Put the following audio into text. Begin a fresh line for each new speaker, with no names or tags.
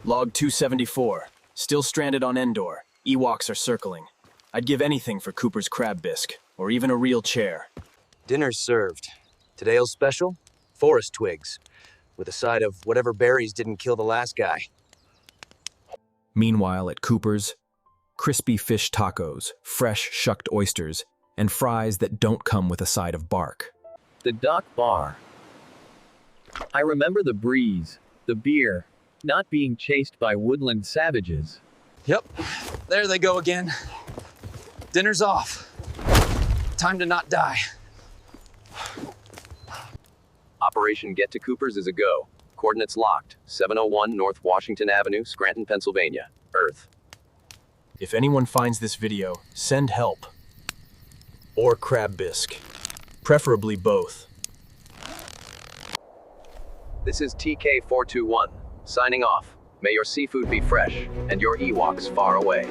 Log 274. Still stranded on Endor. Ewoks are circling. I'd give anything for Cooper's crab bisque, or even a real chair.
Dinner's served. Today's special? Forest twigs, with a side of whatever berries didn't kill the last guy.
Meanwhile, at Cooper's, crispy fish tacos, fresh shucked oysters, and fries that don't come with a side of bark.
The dock bar. I remember the breeze, the beer, not being chased by woodland savages.
Yep, there they go again. Dinner's off. Time to not die.
Operation Get to Cooper's is a go. Coordinates locked. 701 North Washington Avenue, Scranton, Pennsylvania. Earth.
If anyone finds this video, send help. Or crab bisque. Preferably both.
This is TK421, signing off. May your seafood be fresh, and your Ewoks far away.